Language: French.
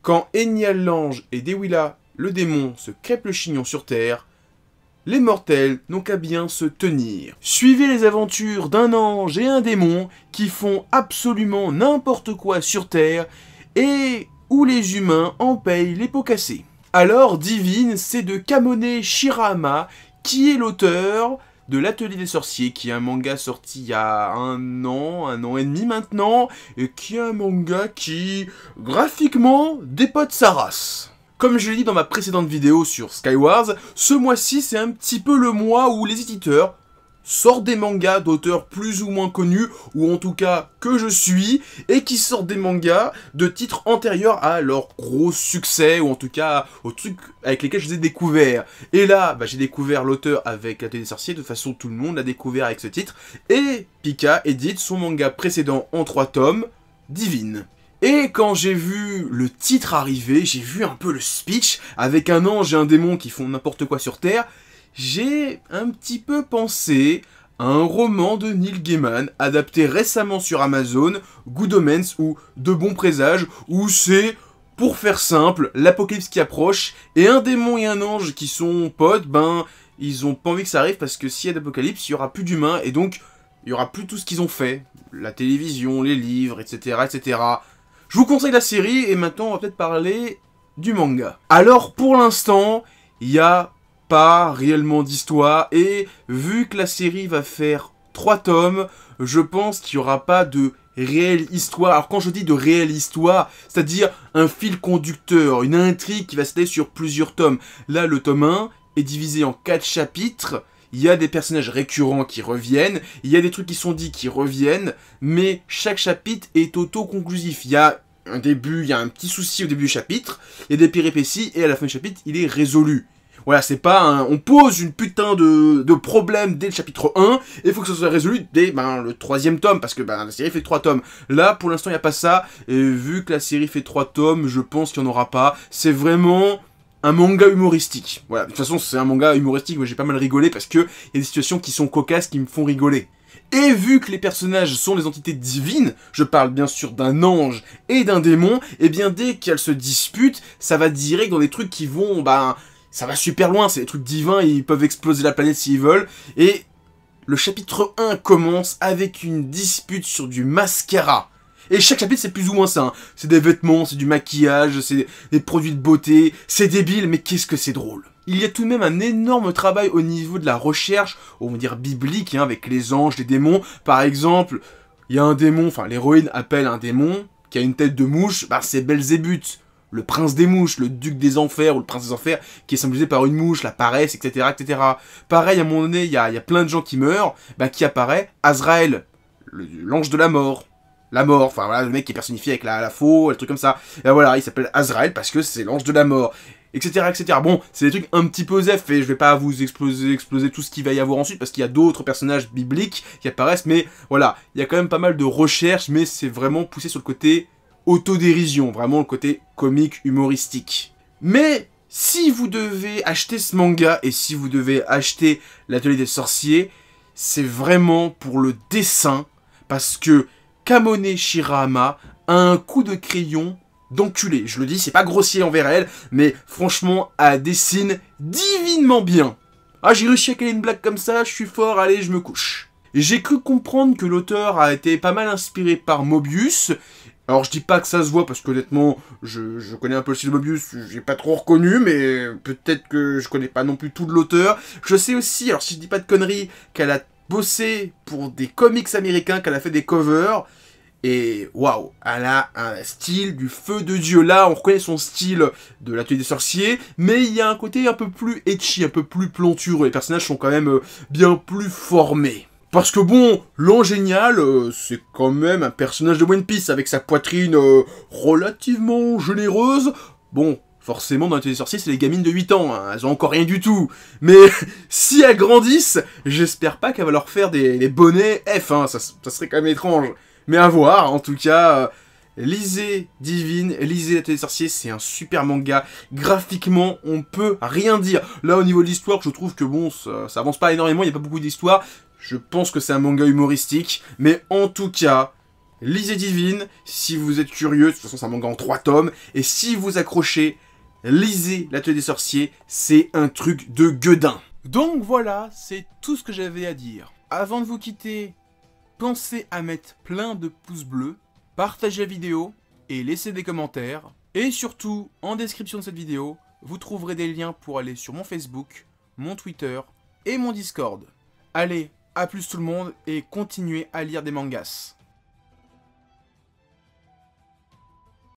Quand Enial l'ange et Dewilla le démon se crêpent le chignon sur Terre, les mortels n'ont qu'à bien se tenir. Suivez les aventures d'un ange et un démon qui font absolument n'importe quoi sur Terre et où les humains en payent les pots cassés. Alors, Divine, c'est de Kamone Shirahama qui est l'auteur de l'Atelier des Sorciers, qui est un manga sorti il y a un an et demi maintenant, et qui est un manga qui, graphiquement, dépote sa race. Comme je l'ai dit dans ma précédente vidéo sur Skywars, ce mois-ci c'est un petit peu le mois où les éditeurs sortent des mangas d'auteurs plus ou moins connus, ou en tout cas que je suis, et qui sortent des mangas de titres antérieurs à leur gros succès, ou en tout cas aux trucs avec lesquels je les ai découverts. Et là, j'ai découvert l'auteur avec l'Atelier des Sorciers, de toute façon tout le monde l'a découvert avec ce titre, et Pika édite son manga précédent en 3 tomes, Divine. Et quand j'ai vu le titre arriver, j'ai vu un peu le speech, avec un ange et un démon qui font n'importe quoi sur Terre, j'ai un petit peu pensé à un roman de Neil Gaiman, adapté récemment sur Amazon, Good Omens ou De Bons Présages, où c'est, pour faire simple, l'apocalypse qui approche, et un démon et un ange qui sont potes, ils ont pas envie que ça arrive, parce que s'il y a d'apocalypse, il y aura plus d'humains, et donc, il y aura plus tout ce qu'ils ont fait. La télévision, les livres, etc., etc. Je vous conseille la série, et maintenant, on va peut-être parler du manga. Alors, pour l'instant, il y a pas réellement d'histoire, et vu que la série va faire 3 tomes, je pense qu'il n'y aura pas de réelle histoire. Alors quand je dis de réelle histoire, c'est-à-dire un fil conducteur, une intrigue qui va s'étaler sur plusieurs tomes. Là, le tome 1 est divisé en 4 chapitres, il y a des personnages récurrents qui reviennent, il y a des trucs qui sont dits qui reviennent, mais chaque chapitre est auto-conclusif. Il y a un début, il y a un petit souci au début du chapitre, il y a des péripéties, et à la fin du chapitre, il est résolu. Voilà, c'est pas on pose une putain de problème dès le chapitre 1, et il faut que ça soit résolu dès le 3e tome, parce que la série fait 3 tomes. Là, pour l'instant, il n'y a pas ça, et vu que la série fait 3 tomes, je pense qu'il n'y en aura pas. C'est vraiment un manga humoristique. Voilà, de toute façon, c'est un manga humoristique, mais j'ai pas mal rigolé, parce que il y a des situations qui sont cocasses, qui me font rigoler. Et vu que les personnages sont des entités divines, je parle bien sûr d'un ange et d'un démon, et bien dès qu'elles se disputent, ça va direct dans des trucs qui vont, ça va super loin, c'est des trucs divins, ils peuvent exploser la planète s'ils veulent. Et le chapitre 1 commence avec une dispute sur du mascara. Et chaque chapitre c'est plus ou moins ça, hein. C'est des vêtements, c'est du maquillage, c'est des produits de beauté, c'est débile, mais qu'est-ce que c'est drôle. Il y a tout de même un énorme travail au niveau de la recherche, on va dire biblique, avec les anges, les démons. Par exemple, il y a un démon, l'héroïne appelle un démon qui a une tête de mouche, c'est Belzébuth. Le prince des mouches, le duc des enfers, ou le prince des enfers, qui est symbolisé par une mouche, la paresse, etc., etc. Pareil, à un moment donné, il y a plein de gens qui meurent, qui apparaît Azraël, l'ange de la mort. La mort, le mec qui est personnifié avec la faux, le truc comme ça. Et voilà, il s'appelle Azraël parce que c'est l'ange de la mort, etc., etc. Bon, c'est des trucs un petit peu zef, et je vais pas vous exploser tout ce qu'il va y avoir ensuite, parce qu'il y a d'autres personnages bibliques qui apparaissent, mais voilà, il y a quand même pas mal de recherches, mais c'est vraiment poussé sur le côté autodérision, vraiment le côté comique, humoristique. Mais si vous devez acheter ce manga, et si vous devez acheter l'Atelier des Sorciers, c'est vraiment pour le dessin, parce que Kamone Shirahama a un coup de crayon d'enculé. Je le dis, c'est pas grossier envers elle, mais franchement, elle dessine divinement bien. Ah, j'ai réussi à caler une blague comme ça, je suis fort, allez, je me couche. J'ai cru comprendre que l'auteur a été pas mal inspiré par Mobius. Alors je dis pas que ça se voit, parce qu'honnêtement, je connais un peu le style de Mobius, j'ai pas trop reconnu, mais peut-être que je connais pas non plus tout de l'auteur. Je sais aussi, alors si je dis pas de conneries, qu'elle a bossé pour des comics américains, qu'elle a fait des covers, et waouh, elle a un style du feu de Dieu. Là, on reconnaît son style de l'Atelier des Sorciers, mais il y a un côté un peu plus etchi, un peu plus plantureux. Les personnages sont quand même bien plus formés. Parce que bon, l'ange génial, c'est quand même un personnage de One Piece, avec sa poitrine relativement généreuse. Bon, forcément, dans l'Atelier des Sorciers, c'est les gamines de 8 ans, hein, elles ont encore rien du tout. Mais si elles grandissent, j'espère pas qu'elle va leur faire des bonnets F, hein, ça serait quand même étrange. Mais à voir, en tout cas, lisez Divine, lisez l'Atelier des Sorciers, c'est un super manga. Graphiquement, on peut rien dire. Là, au niveau de l'histoire, je trouve que bon, ça avance pas énormément, il n'y a pas beaucoup d'histoire. Je pense que c'est un manga humoristique, mais en tout cas, lisez Divine, si vous êtes curieux, de toute façon c'est un manga en 3 tomes, et si vous accrochez, lisez L'Atelier des Sorciers, c'est un truc de gueudin. Donc voilà, c'est tout ce que j'avais à dire. Avant de vous quitter, pensez à mettre plein de pouces bleus, partagez la vidéo et laissez des commentaires. Et surtout, en description de cette vidéo, vous trouverez des liens pour aller sur mon Facebook, mon Twitter et mon Discord. Allez, à plus tout le monde et continuez à lire des mangas.